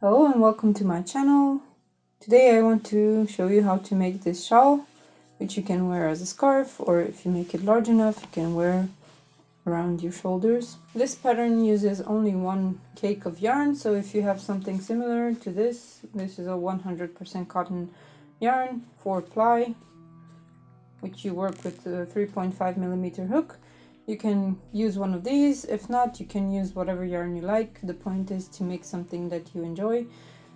Hello and welcome to my channel. Today I want to show you how to make this shawl, which you can wear as a scarf, or if you make it large enough you can wear around your shoulders. This pattern uses only one cake of yarn, so if you have something similar to this is a 100% cotton yarn, 4-ply, which you work with a 3.5mm hook. You can use one of these. If not, you can use whatever yarn you like. The point is to make something that you enjoy.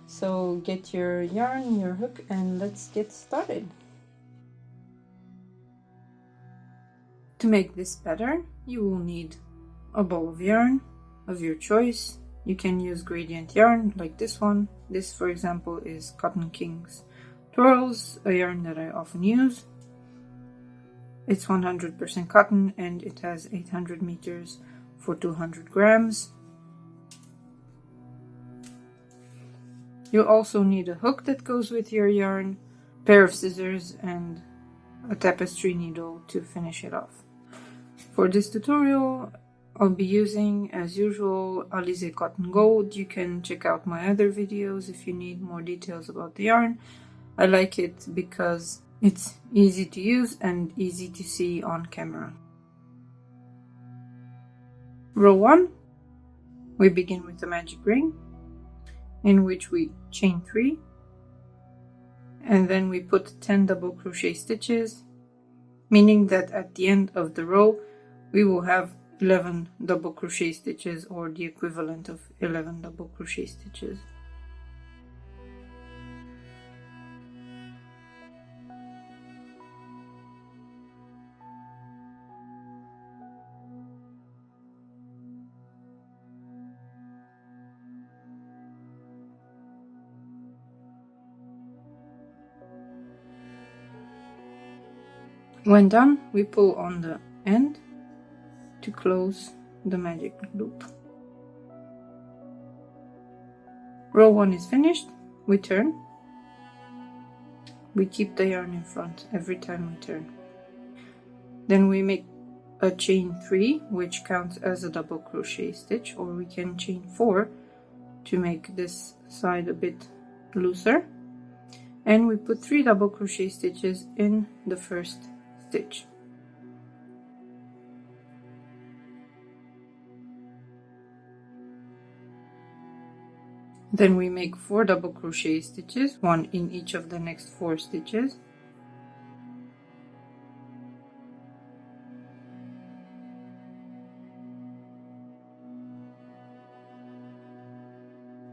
So get your yarn, your hook, and let's get started. To make this pattern, you will need a ball of yarn of your choice. You can use gradient yarn like this one. This, for example, is Cotton King's Twirls, a yarn that I often use. It's 100% cotton and it has 800 meters for 200 grams. You also need a hook that goes with your yarn, a pair of scissors, and a tapestry needle to finish it off. For this tutorial, I'll be using, as usual, Alize Cotton Gold. You can check out my other videos if you need more details about the yarn. I like it because it's easy to use and easy to see on camera. Row 1, we begin with the magic ring, in which we chain 3, and then we put 10 double crochet stitches, meaning that at the end of the row we will have 11 double crochet stitches, or the equivalent of 11 double crochet stitches. When done, we pull on the end to close the magic loop. Row 1 is finished. We turn. We keep the yarn in front every time we turn. Then we make a chain 3, which counts as a double crochet stitch, or we can chain 4 to make this side a bit looser. And we put 3 double crochet stitches in the first stitch. Then we make 4 double crochet stitches, 1 in each of the next 4 stitches.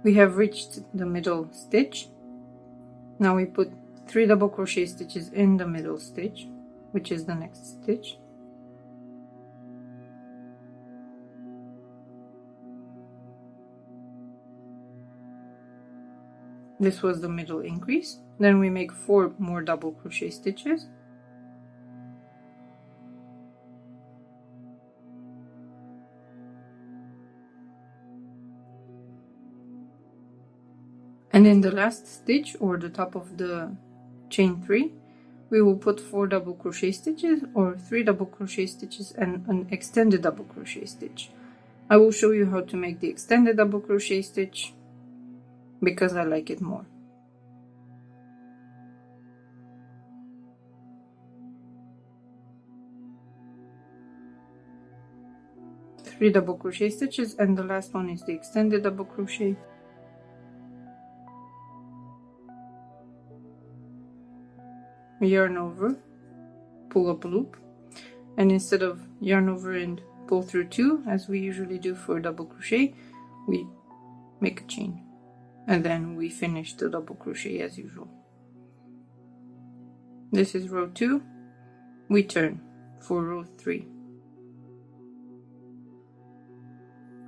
We have reached the middle stitch. Now we put 3 double crochet stitches in the middle stitch, which is the next stitch. This was the middle increase. Then we make 4 more double crochet stitches. And in the last stitch, or the top of the chain 3, we will put 4 double crochet stitches, or 3 double crochet stitches and an extended double crochet stitch. I will show you how to make the extended double crochet stitch because I like it more. Three double crochet stitches, and the last one is the extended double crochet. Yarn over, pull up a loop, and instead of yarn over and pull through 2 as we usually do for double crochet, we make a chain, and then we finish the double crochet as usual. This is row 2. We turn for row 3.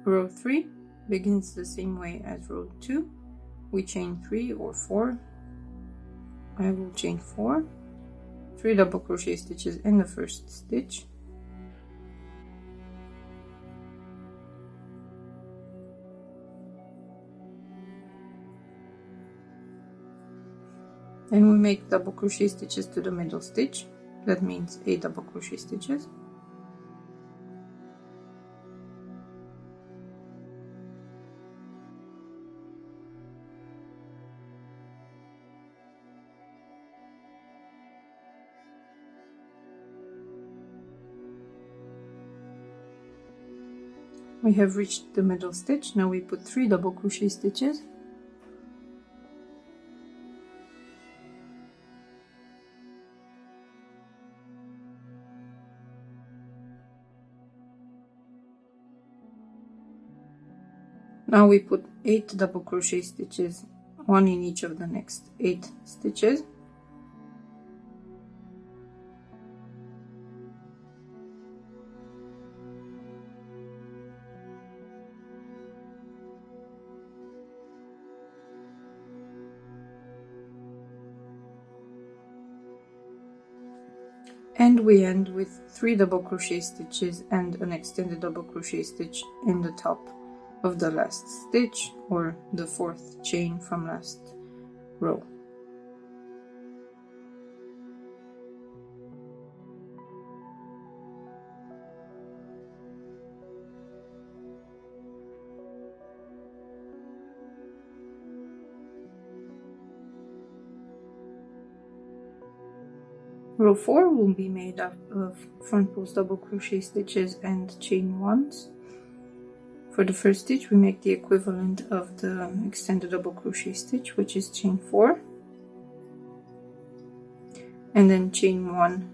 Row 3 begins the same way as row 2. We chain 3 or 4. I will chain 4, 3 double crochet stitches in the first stitch, and we make double crochet stitches to the middle stitch. That means 8 double crochet stitches. We have reached the middle stitch. Now we put 3 double crochet stitches. Now we put 8 double crochet stitches, 1 in each of the next 8 stitches. And we end with 3 double crochet stitches and an extended double crochet stitch in the top of the last stitch, or the 4th chain from last row. Row 4 will be made up of front post double crochet stitches and chain 1s. For the first stitch we make the equivalent of the extended double crochet stitch, which is chain 4, and then chain 1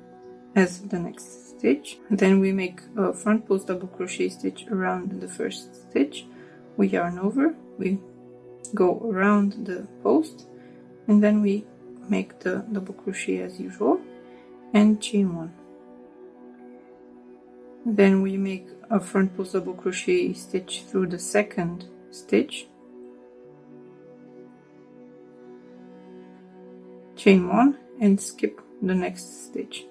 as the next stitch. Then we make a front post double crochet stitch around the first stitch. We yarn over, we go around the post, and then we make the double crochet as usual and chain 1. Then we make a front post double crochet stitch through the second stitch, chain 1 and skip the next stitch.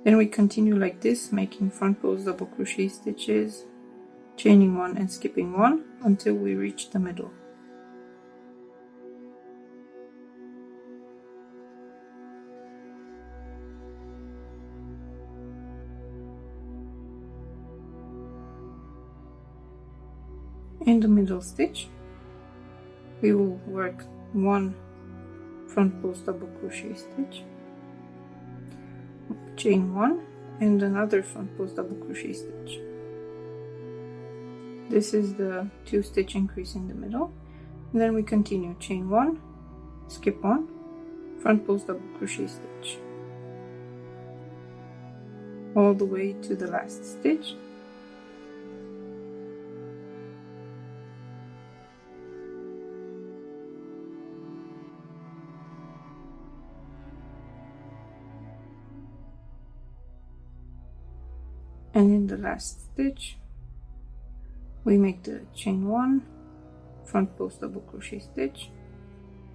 Then we continue like this, making front post double crochet stitches, chaining 1 and skipping 1 until we reach the middle. In the middle stitch we will work 1 front post double crochet stitch, chain 1 and another front post double crochet stitch. This is the 2 stitch increase in the middle, and then we continue chain 1, skip 1, front post double crochet stitch all the way to the last stitch. And in the last stitch we make the chain 1, front post double crochet stitch,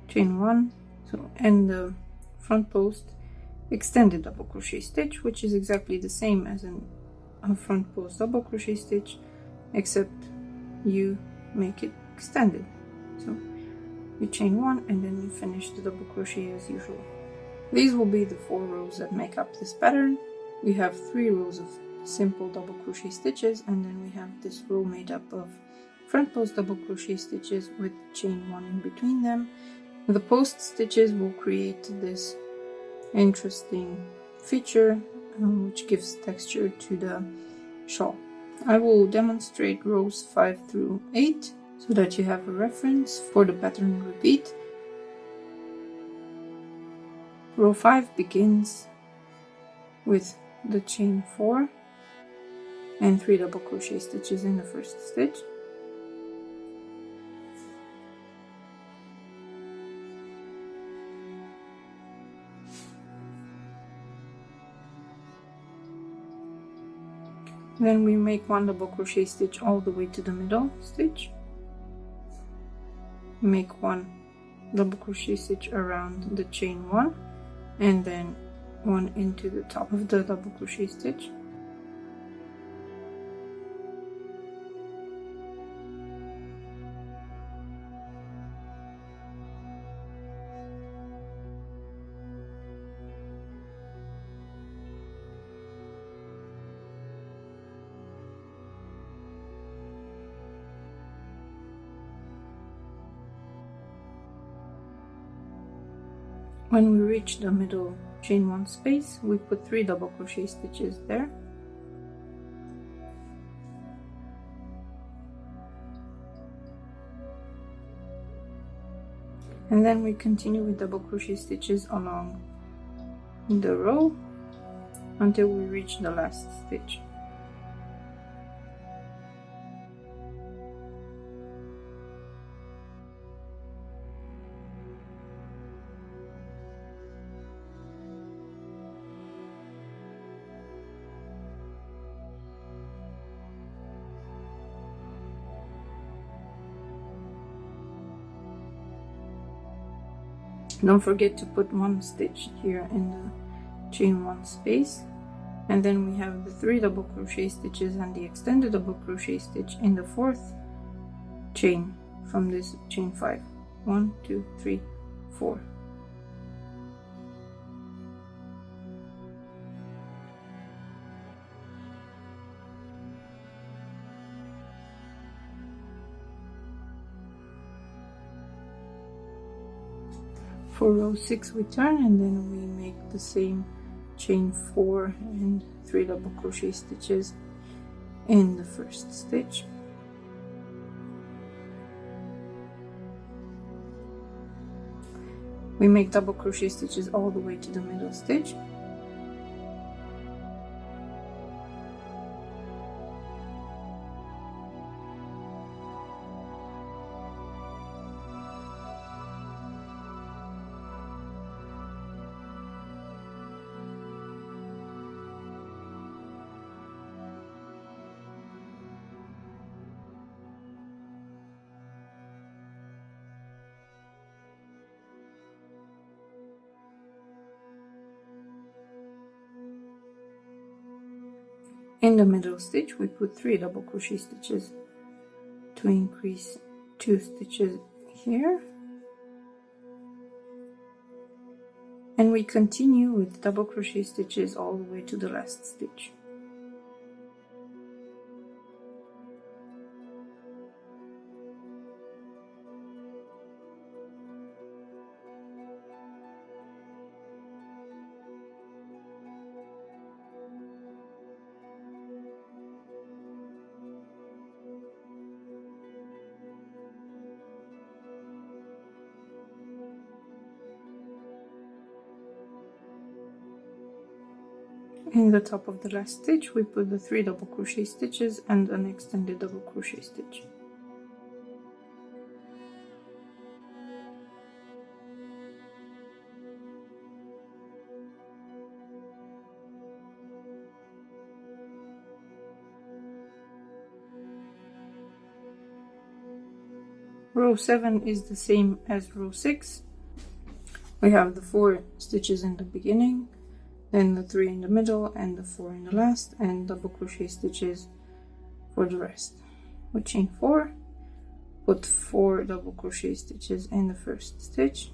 chain 1, so and the front post extended double crochet stitch, which is exactly the same as a front post double crochet stitch, except you make it extended. So you chain 1 and then you finish the double crochet as usual. These will be the 4 rows that make up this pattern. We have 3 rows of simple double crochet stitches, and then we have this row made up of front post double crochet stitches with chain 1 in between them. The post stitches will create this interesting feature which gives texture to the shawl. I will demonstrate rows 5 through 8 so that you have a reference for the pattern repeat. Row 5 begins with the chain 4 and 3 double crochet stitches in the first stitch. Then we make 1 double crochet stitch all the way to the middle stitch. Make 1 double crochet stitch around the chain 1 and then 1 into the top of the double crochet stitch. When we reach the middle chain 1 space, we put 3 double crochet stitches there. And then we continue with double crochet stitches along the row until we reach the last stitch. Don't forget to put one stitch here in the chain one space, and then we have the 3 double crochet stitches and the extended double crochet stitch in the 4th chain from this chain 5. 1, 2, 3, 4. For row 6 we turn, and then we make the same chain 4 and 3 double crochet stitches in the 1st stitch. We make double crochet stitches all the way to the middle stitch. In the middle stitch we put 3 double crochet stitches to increase 2 stitches here, and we continue with double crochet stitches all the way to the last stitch. In the top of the last stitch we put the 3 double crochet stitches and an extended double crochet stitch. Row 7 is the same as row 6. We have the 4 stitches in the beginning, then the 3 in the middle and the 4 in the last, and double crochet stitches for the rest. With chain 4, put 4 double crochet stitches in the 1st stitch.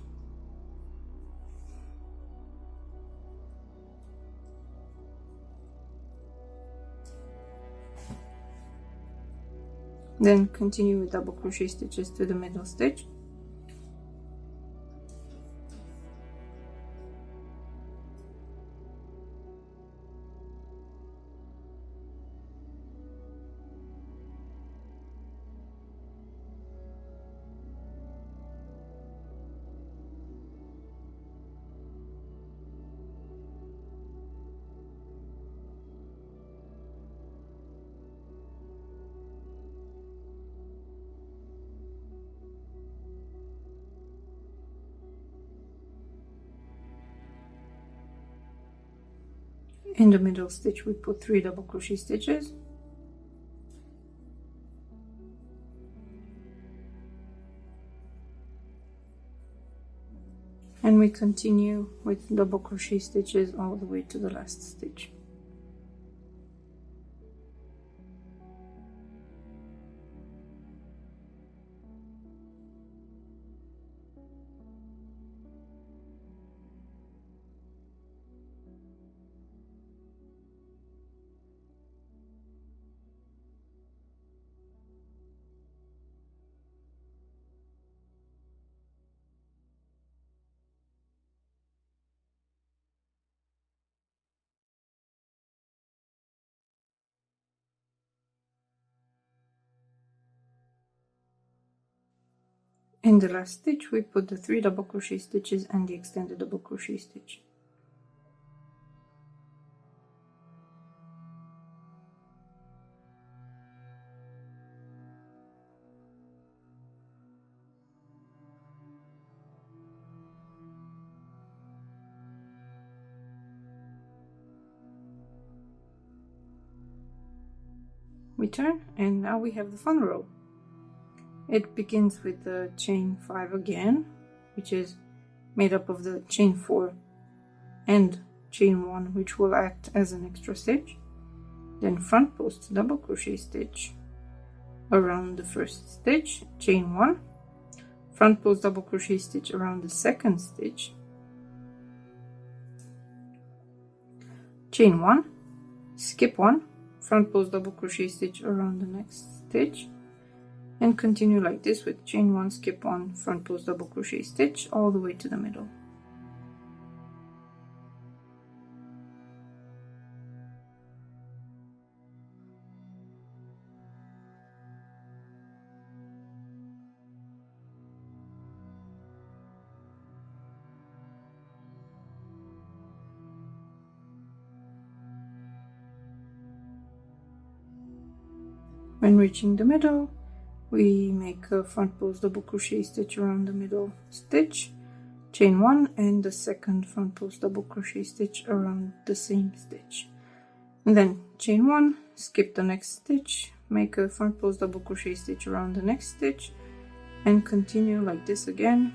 Then continue with double crochet stitches to the middle stitch. In the middle stitch we put 3 double crochet stitches, and we continue with double crochet stitches all the way to the last stitch. In the last stitch we put the 3 double crochet stitches and the extended double crochet stitch. We turn, and now we have the fun row. It begins with the chain 5 again, which is made up of the chain 4 and chain 1, which will act as an extra stitch. Then front post double crochet stitch around the first stitch, chain 1, front post double crochet stitch around the second stitch, chain 1, skip 1, front post double crochet stitch around the next stitch, and continue like this with chain 1, skip 1, front post double crochet stitch all the way to the middle. When reaching the middle, we make a front post double crochet stitch around the middle stitch, chain 1, and the second front post double crochet stitch around the same stitch. And then chain 1, skip the next stitch, make a front post double crochet stitch around the next stitch, and continue like this again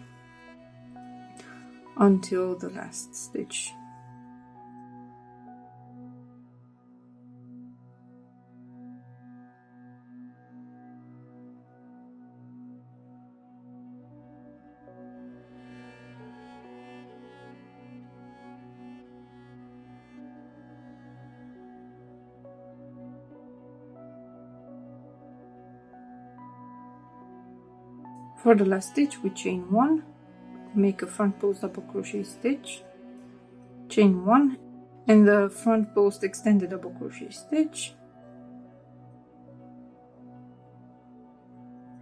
until the last stitch. For the last stitch, we chain 1, make a front post double crochet stitch, chain 1, and the front post extended double crochet stitch,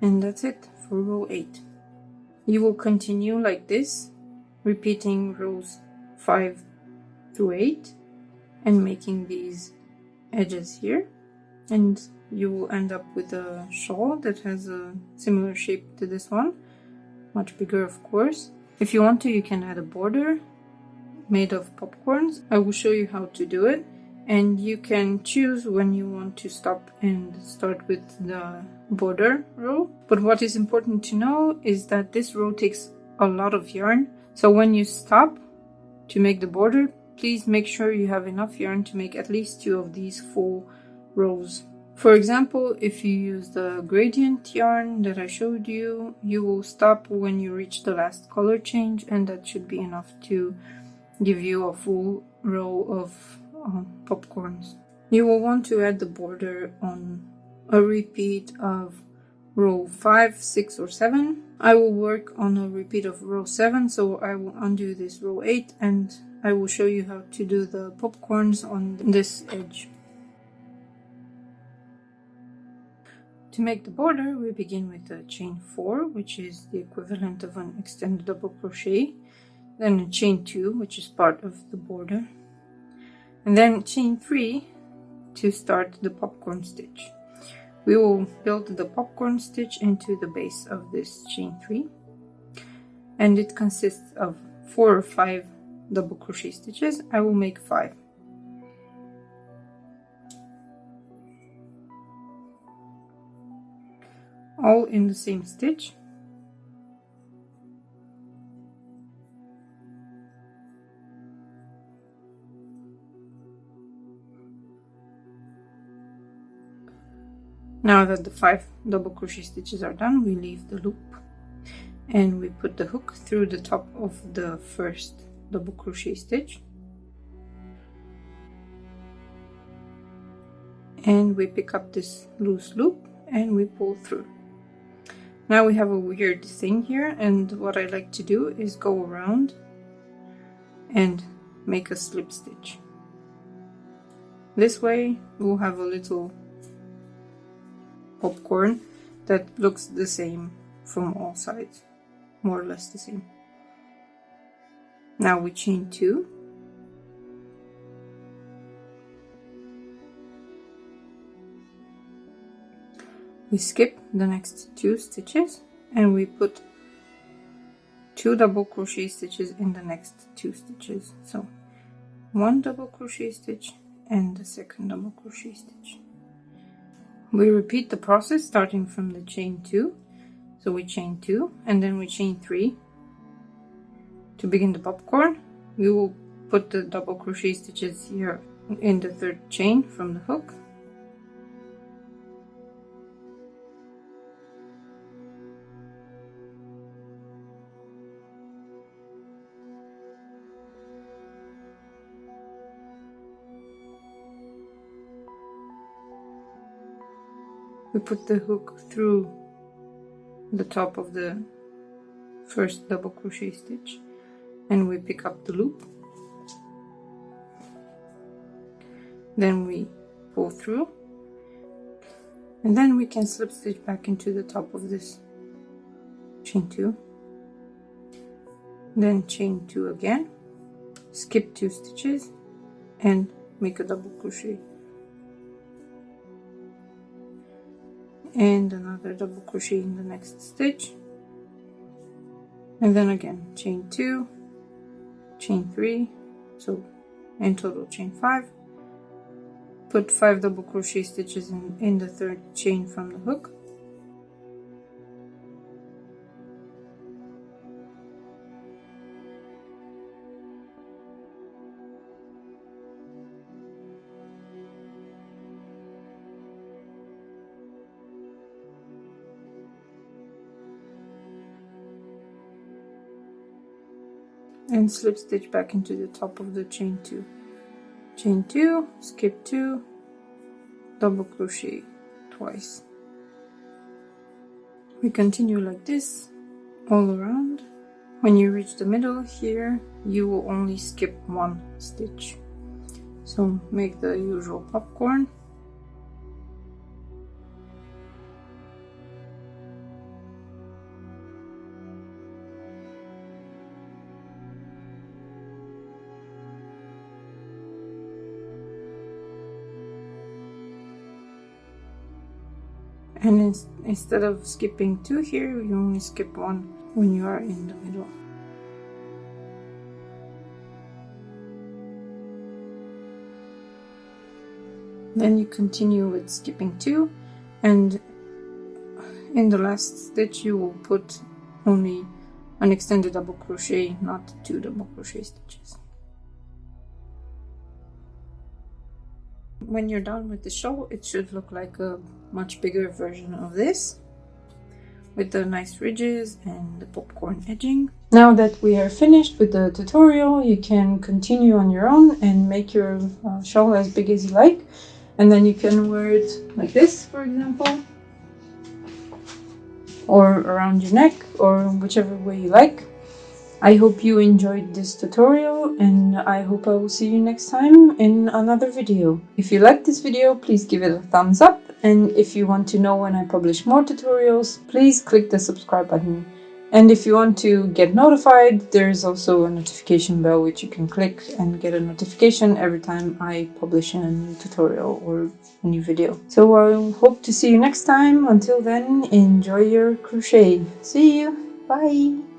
and that's it for row 8. You will continue like this, repeating rows 5 through 8 and making these edges here, and you will end up with a shawl that has a similar shape to this one, much bigger of course. If you want to, you can add a border made of popcorns. I will show you how to do it, and you can choose when you want to stop and start with the border row. But what is important to know is that this row takes a lot of yarn, so when you stop to make the border, please make sure you have enough yarn to make at least 2 of these full rows. For example, if you use the gradient yarn that I showed you, you will stop when you reach the last color change, and that should be enough to give you a full row of popcorns. You will want to add the border on a repeat of row 5, 6, or 7. I will work on a repeat of row 7, so I will undo this row 8 and I will show you how to do the popcorns on this edge. To make the border, we begin with a chain 4, which is the equivalent of an extended double crochet, then a chain 2, which is part of the border, and then chain 3 to start the popcorn stitch. We will build the popcorn stitch into the base of this chain 3, and it consists of 4 or 5 double crochet stitches. I will make 5. All in the same stitch. Now that the 5 double crochet stitches are done, we leave the loop and we put the hook through the top of the first double crochet stitch, and we pick up this loose loop and we pull through. Now we have a weird thing here, and what I like to do is go around and make a slip stitch. This way we'll have a little popcorn that looks the same from all sides. more or less the same. Now we chain 2. We skip the next 2 stitches and we put 2 double crochet stitches in the next 2 stitches. So 1 double crochet stitch and the second double crochet stitch. We repeat the process starting from the chain 2. So we chain 2 and then we chain 3. To begin the popcorn, we will put the double crochet stitches here in the 3rd chain from the hook. We put the hook through the top of the first double crochet stitch and we pick up the loop. Then we pull through and then we can slip stitch back into the top of this. Chain 2, then chain 2 again, skip 2 stitches and make a double crochet and another double crochet in the next stitch, and then again chain 2, chain 3, so in total chain 5. Put 5 double crochet stitches in the 3rd chain from the hook. And slip stitch back into the top of the chain 2. Chain 2, skip 2, double crochet twice. We continue like this all around. When you reach the middle here, you will only skip 1 stitch. So make the usual popcorn. And instead of skipping 2 here, you only skip 1 when you are in the middle. Then you continue with skipping 2, and in the last stitch you will put only an extended double crochet, not 2 double crochet stitches. When you're done with the shawl, it should look like a much bigger version of this, with the nice ridges and the popcorn edging. Now that we are finished with the tutorial, you can continue on your own and make your shawl as big as you like, and then you can wear it like this, for example, or around your neck, or whichever way you like. I hope you enjoyed this tutorial, and I hope I will see you next time in another video. If you liked this video, please give it a thumbs up, and if you want to know when I publish more tutorials, please click the subscribe button. And if you want to get notified, there is also a notification bell which you can click and get a notification every time I publish a new tutorial or a new video. So I hope to see you next time. Until then, enjoy your crochet. See you. Bye.